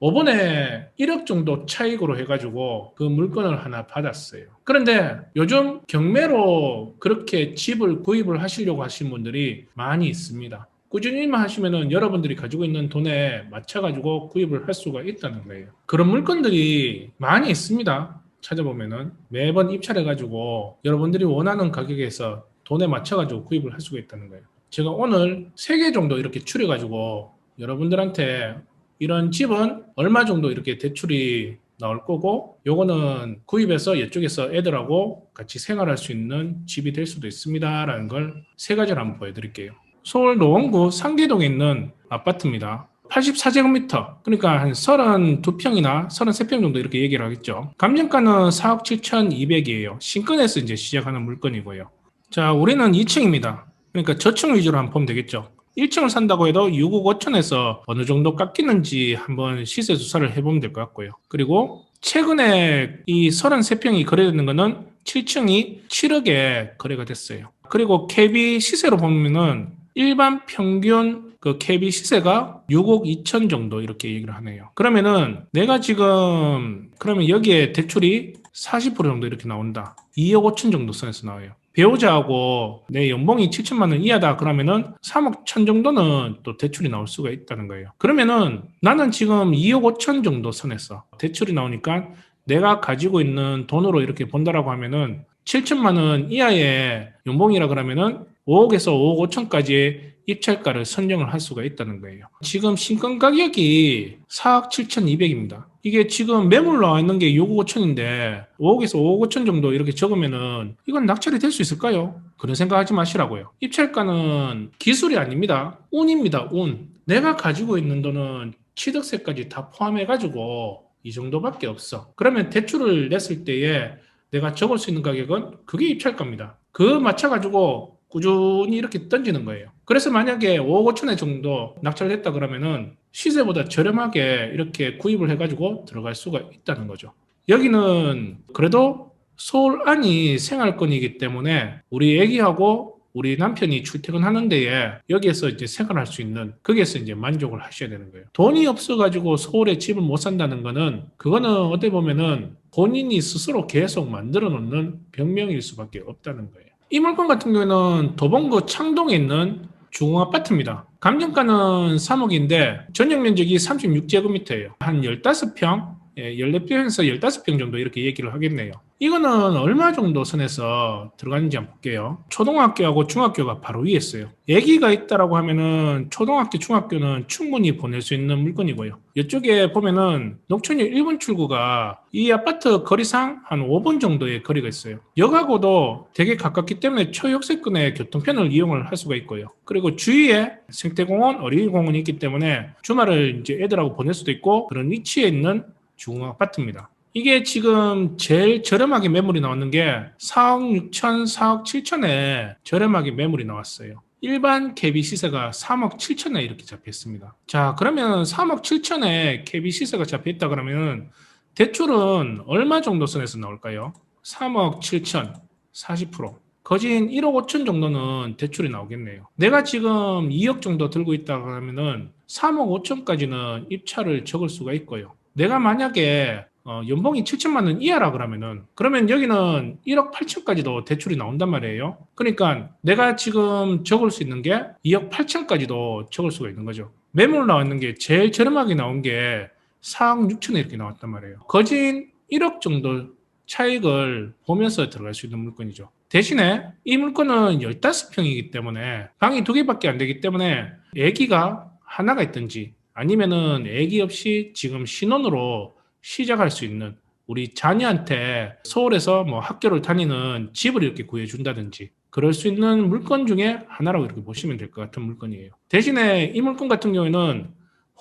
5번에 1억 정도 차익으로 해가지고 그 물건을 하나 받았어요. 그런데 요즘 경매로 그렇게 집을 구입을 하시려고 하시는 분들이 많이 있습니다. 꾸준히만 하시면은 여러분들이 가지고 있는 돈에 맞춰가지고 구입을 할 수가 있다는 거예요. 그런 물건들이 많이 있습니다. 찾아보면은 매번 입찰해가지고 여러분들이 원하는 가격에서 돈에 맞춰가지고 구입을 할 수가 있다는 거예요. 제가 오늘 3개 정도 이렇게 추려가지고 여러분들한테 이런 집은 얼마 정도 이렇게 대출이 나올 거고 요거는 구입해서 이쪽에서 애들하고 같이 생활할 수 있는 집이 될 수도 있습니다 라는 걸 3가지를 한번 보여드릴게요. 서울 노원구 상계동에 있는 아파트입니다. 84제곱미터, 그러니까 한 32평이나 33평 정도 이렇게 얘기를 하겠죠. 감정가는 4억 7,200이에요. 신건에서 이제 시작하는 물건이고요. 자, 우리는 2층입니다. 그러니까 저층 위주로 한번 보면 되겠죠. 1층을 산다고 해도 6억 5천에서 어느 정도 깎이는지 한번 시세 조사를 해보면 될 것 같고요. 그리고 최근에 이 33평이 거래되는 거는 7층이 7억에 거래가 됐어요. 그리고 KB 시세로 보면은 일반 평균 그 KB 시세가 6억 2천 정도 이렇게 얘기를 하네요. 그러면은 내가 지금 그러면 여기에 대출이 40% 정도 이렇게 나온다. 2억 5천 정도 선에서 나와요. 배우자하고 내 연봉이 7천만 원 이하다 그러면은 3억 천 정도는 또 대출이 나올 수가 있다는 거예요. 그러면은 나는 지금 2억 5천 정도 선에서 대출이 나오니까 내가 가지고 있는 돈으로 이렇게 본다라고 하면은 7천만 원 이하의 연봉이라 그러면은 5억에서 5억 5천까지의 입찰가를 선정을 할 수가 있다는 거예요. 지금 신권 가격이 4억 7,200입니다. 이게 지금 매물 나와 있는 게 6억 5천인데 5억에서 5억 5천 정도 이렇게 적으면은 이건 낙찰이 될 수 있을까요? 그런 생각하지 마시라고요. 입찰가는 기술이 아닙니다. 운입니다. 운. 내가 가지고 있는 돈은 취득세까지 다 포함해가지고 이 정도밖에 없어. 그러면 대출을 냈을 때에 내가 적을 수 있는 가격은 그게 입찰가입니다. 그 맞춰가지고 꾸준히 이렇게 던지는 거예요. 그래서 만약에 5억 5천에 정도 낙찰을 했다 그러면은 시세보다 저렴하게 이렇게 구입을 해가지고 들어갈 수가 있다는 거죠. 여기는 그래도 서울 안이 생활권이기 때문에 우리 애기하고 우리 남편이 출퇴근하는 데에 여기에서 이제 생활할 수 있는 거기에서 이제 만족을 하셔야 되는 거예요. 돈이 없어가지고 서울에 집을 못 산다는 거는 그거는 어떻게 보면은 본인이 스스로 계속 만들어 놓는 병명일 수밖에 없다는 거예요. 이 물건 같은 경우에는 도봉구 창동에 있는 중앙아파트입니다. 감정가는 3억인데 전용 면적이 36제곱미터예요. 한 15평, 14평에서 15평 정도 이렇게 얘기를 하겠네요. 이거는 얼마 정도 선에서 들어가는지 한번 볼게요. 초등학교하고 중학교가 바로 위에 있어요. 아기가 있다라고 하면은 초등학교, 중학교는 충분히 보낼 수 있는 물건이고요. 이쪽에 보면은 녹천역 1번 출구가 이 아파트 거리상 한 5분 정도의 거리가 있어요. 역하고도 되게 가깝기 때문에 초역세권의 교통편을 이용을 할 수가 있고요. 그리고 주위에 생태공원, 어린이공원이 있기 때문에 주말을 이제 애들하고 보낼 수도 있고 그런 위치에 있는 중앙아파트입니다. 이게 지금 제일 저렴하게 매물이 나왔는 게 4억 6천, 4억 7천에 저렴하게 매물이 나왔어요. 일반 KB 시세가 3억 7천에 이렇게 잡혔습니다. 자, 그러면 3억 7천에 KB 시세가 잡혔다 그러면 대출은 얼마 정도 선에서 나올까요? 3억 7천, 40%. 거진 1억 5천 정도는 대출이 나오겠네요. 내가 지금 2억 정도 들고 있다 그러면은 3억 5천까지는 입찰을 적을 수가 있고요. 내가 만약에 연봉이 7천만 원 이하라 그러면은 그러면 여기는 1억 8천까지도 대출이 나온단 말이에요. 그러니까 내가 지금 적을 수 있는 게 2억 8천까지도 적을 수가 있는 거죠. 매물 나왔는 게 제일 저렴하게 나온 게 4억 6천에 이렇게 나왔단 말이에요. 거진 1억 정도 차익을 보면서 들어갈 수 있는 물건이죠. 대신에 이 물건은 15평이기 때문에 방이 2개밖에 안 되기 때문에 아기가 하나가 있든지 아니면은 아기 없이 지금 신혼으로 시작할 수 있는 우리 자녀한테 서울에서 뭐 학교를 다니는 집을 이렇게 구해준다든지 그럴 수 있는 물건 중에 하나라고 이렇게 보시면 될 것 같은 물건이에요. 대신에 이 물건 같은 경우에는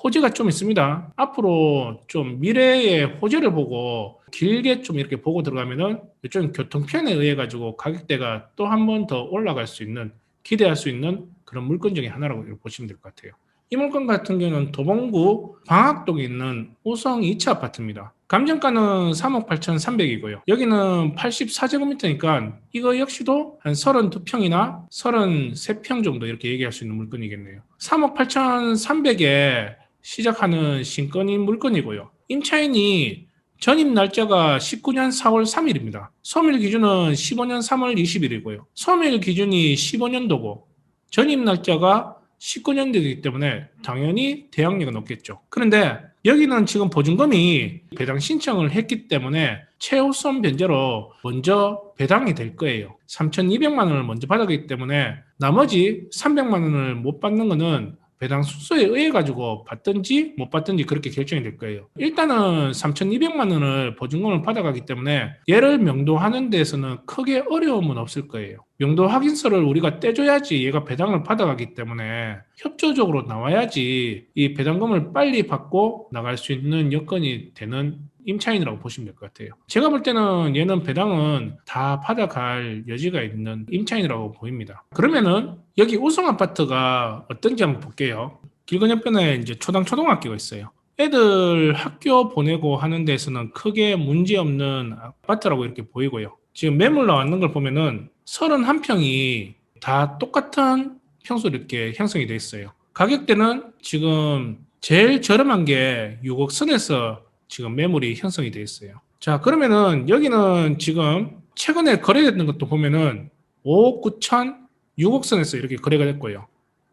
호재가 좀 있습니다. 앞으로 좀 미래의 호재를 보고 길게 좀 이렇게 보고 들어가면은 이쪽 교통편에 의해 가지고 가격대가 또 한 번 더 올라갈 수 있는 기대할 수 있는 그런 물건 중에 하나라고 보시면 될 것 같아요. 이 물건 같은 경우는 도봉구 방학동에 있는 우성 2차 아파트입니다. 감정가는 3억 8,300이고요. 여기는 84제곱미터니까 이거 역시도 한 32평이나 33평 정도 이렇게 얘기할 수 있는 물건이겠네요. 3억 8,300에 시작하는 신건인 물건이고요. 임차인이 전입 날짜가 19년 4월 3일입니다. 소멸 기준은 15년 3월 20일이고요. 소멸 기준이 15년도고 전입 날짜가 19년도이기 때문에 당연히 대항력은 높겠죠. 그런데 여기는 지금 보증금이 배당 신청을 했기 때문에 최우선 변제로 먼저 배당이 될 거예요. 3,200만 원을 먼저 받았기 때문에 나머지 300만 원을 못 받는 거는 배당 순서에 의해 가지고 받든지 못 받든지 그렇게 결정이 될 거예요. 일단은 3,200만 원을 보증금을 받아가기 때문에 얘를 명도하는 데에서는 크게 어려움은 없을 거예요. 명도 확인서를 우리가 떼줘야지 얘가 배당을 받아가기 때문에 협조적으로 나와야지 이 배당금을 빨리 받고 나갈 수 있는 여건이 되는 임차인이라고 보시면 될 것 같아요. 제가 볼 때는 얘는 배당은 다 받아갈 여지가 있는 임차인이라고 보입니다. 그러면은 여기 우성아파트가 어떤지 한번 볼게요. 길 건너편에 이제 초등학교가 있어요. 애들 학교 보내고 하는 데서는 크게 문제없는 아파트라고 이렇게 보이고요. 지금 매물 나왔는 걸 보면은 31평이 다 똑같은 평수로 이렇게 형성이 되어 있어요. 가격대는 지금 제일 저렴한 게 6억 선에서 지금 매물이 형성이 되어 있어요. 자, 그러면은 여기는 지금 최근에 거래됐는 것도 보면은 5억 9천, 6억 선에서 이렇게 거래가 됐고요.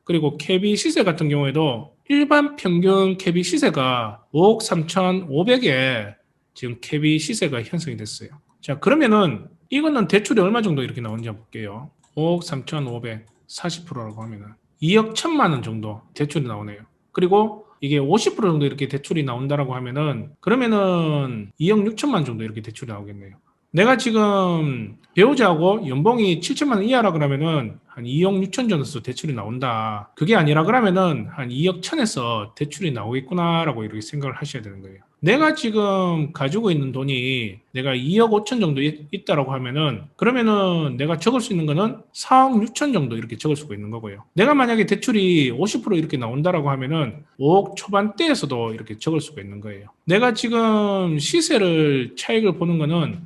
그리고 KB 시세 같은 경우에도 일반 평균 KB 시세가 5억 3,500에 지금 KB 시세가 형성이 됐어요. 자, 그러면은 이거는 대출이 얼마 정도 이렇게 나오는지 한번 볼게요. 5억 3,500, 40%라고 하면은 2억 1천만 원 정도 대출이 나오네요. 그리고 이게 50% 정도 이렇게 대출이 나온다라고 하면은 그러면은 2억 6천만 정도 이렇게 대출이 나오겠네요. 내가 지금 배우자하고 연봉이 7천만 원 이하라 그러면은 한 2억 6천 정도에서 대출이 나온다. 그게 아니라 그러면은 한 2억 천에서 대출이 나오겠구나라고 이렇게 생각을 하셔야 되는 거예요. 내가 지금 가지고 있는 돈이 내가 2억 5천 정도 있다라고 하면은 그러면은 내가 적을 수 있는 거는 4억 6천 정도 이렇게 적을 수가 있는 거고요. 내가 만약에 대출이 50% 이렇게 나온다라고 하면은 5억 초반대에서도 이렇게 적을 수가 있는 거예요. 내가 지금 시세를 차익을 보는 거는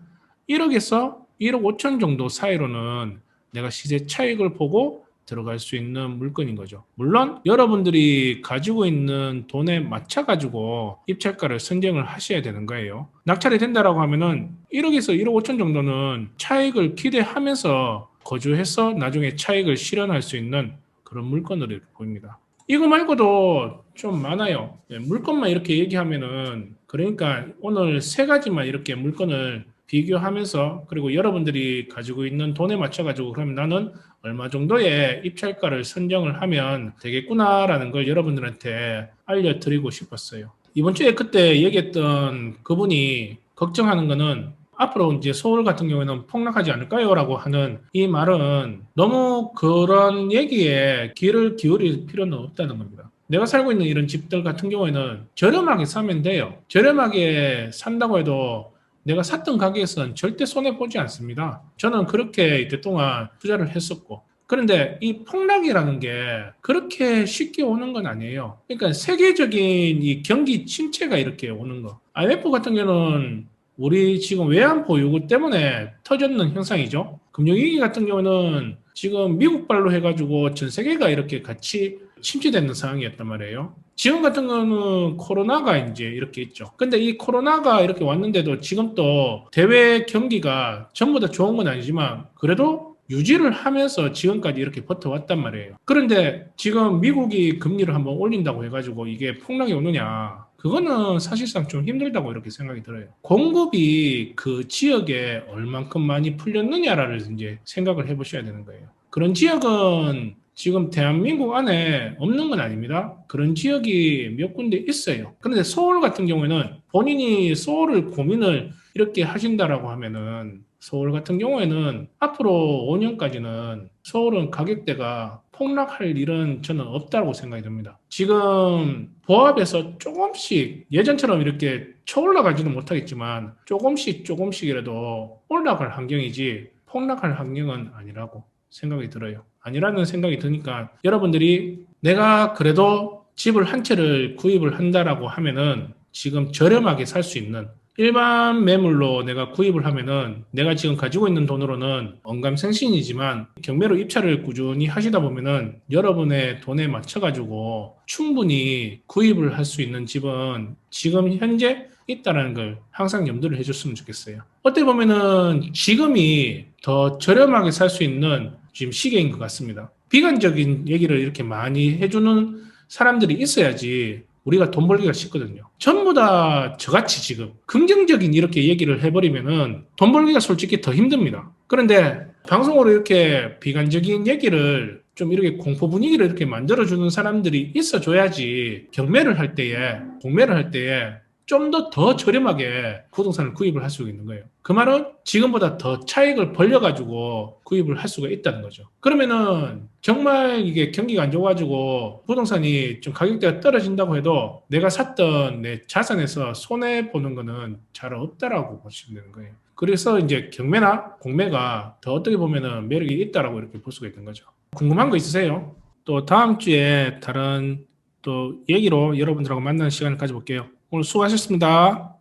1억에서 1억 5천 정도 사이로는 내가 시세 차익을 보고 들어갈 수 있는 물건인 거죠. 물론 여러분들이 가지고 있는 돈에 맞춰 가지고 입찰가를 선정을 하셔야 되는 거예요. 낙찰이 된다라고 하면은 1억에서 1억 5천 정도는 차익을 기대하면서 거주해서 나중에 차익을 실현할 수 있는 그런 물건으로 이렇게 보입니다. 이거 말고도 좀 많아요. 물건만 이렇게 얘기하면은 그러니까 오늘 세 가지만 이렇게 물건을 비교하면서 그리고 여러분들이 가지고 있는 돈에 맞춰가지고 그럼 나는 얼마 정도의 입찰가를 선정을 하면 되겠구나라는 걸 여러분들한테 알려드리고 싶었어요. 이번 주에 그때 얘기했던 그분이 걱정하는 거는 앞으로 이제 서울 같은 경우에는 폭락하지 않을까요? 라고 하는 이 말은 너무 그런 얘기에 귀를 기울일 필요는 없다는 겁니다. 내가 살고 있는 이런 집들 같은 경우에는 저렴하게 사면 돼요. 저렴하게 산다고 해도 내가 샀던 가격에서는 절대 손해보지 않습니다. 저는 그렇게 이때 동안 투자를 했었고. 그런데 이 폭락이라는 게 그렇게 쉽게 오는 건 아니에요. 그러니까 세계적인 이 경기 침체가 이렇게 오는 거. IMF 같은 경우는 우리 지금 외환 보유고 때문에 터졌는 현상이죠. 금융위기 같은 경우는 지금 미국발로 해가지고 전 세계가 이렇게 같이 침체되는 상황이었단 말이에요. 지금 같은 거는 코로나가 이제 이렇게 있죠. 근데 이 코로나가 이렇게 왔는데도 지금 또 대외 경기가 전부 다 좋은 건 아니지만 그래도 유지를 하면서 지금까지 이렇게 버텨왔단 말이에요. 그런데 지금 미국이 금리를 한번 올린다고 해가지고 이게 폭락이 오느냐. 그거는 사실상 좀 힘들다고 이렇게 생각이 들어요. 공급이 그 지역에 얼만큼 많이 풀렸느냐를 이제 생각을 해보셔야 되는 거예요. 그런 지역은 지금 대한민국 안에 없는 건 아닙니다. 그런 지역이 몇 군데 있어요. 그런데 서울 같은 경우에는 본인이 서울을 고민을 이렇게 하신다라고 하면은 서울 같은 경우에는 앞으로 5년까지는 서울은 가격대가 폭락할 일은 저는 없다고 생각이 듭니다. 지금 보합에서 조금씩 예전처럼 이렇게 쳐올라가지는 못하겠지만 조금씩이라도 올라갈 환경이지 폭락할 환경은 아니라고 생각이 들어요. 아니라는 생각이 드니까 여러분들이 내가 그래도 집을 한 채를 구입을 한다라고 하면은 지금 저렴하게 살 수 있는 일반 매물로 내가 구입을 하면은 내가 지금 가지고 있는 돈으로는 언감생신이지만 경매로 입찰을 꾸준히 하시다 보면은 여러분의 돈에 맞춰가지고 충분히 구입을 할 수 있는 집은 지금 현재 있다라는 걸 항상 염두를 해줬으면 좋겠어요. 어떻게 보면은 지금이 더 저렴하게 살 수 있는 지금 시기인 것 같습니다. 비관적인 얘기를 이렇게 많이 해주는 사람들이 있어야지 우리가 돈 벌기가 쉽거든요. 전부 다 저같이 지금 긍정적인 이렇게 얘기를 해버리면은 돈 벌기가 솔직히 더 힘듭니다. 그런데 방송으로 이렇게 비관적인 얘기를 좀 이렇게 공포 분위기를 이렇게 만들어주는 사람들이 있어줘야지 경매를 할 때에, 공매를 할 때에 좀 더 저렴하게 부동산을 구입을 할 수 있는 거예요. 그 말은 지금보다 더 차익을 벌려가지고 구입을 할 수가 있다는 거죠. 그러면은 정말 이게 경기가 안 좋아가지고 부동산이 좀 가격대가 떨어진다고 해도 내가 샀던 내 자산에서 손해보는 거는 잘 없다라고 보시면 되는 거예요. 그래서 이제 경매나 공매가 더 어떻게 보면은 매력이 있다라고 이렇게 볼 수가 있는 거죠. 궁금한 거 있으세요? 또 다음 주에 다른 또 얘기로 여러분들하고 만나는 시간을 가져볼게요. 오늘 수고하셨습니다.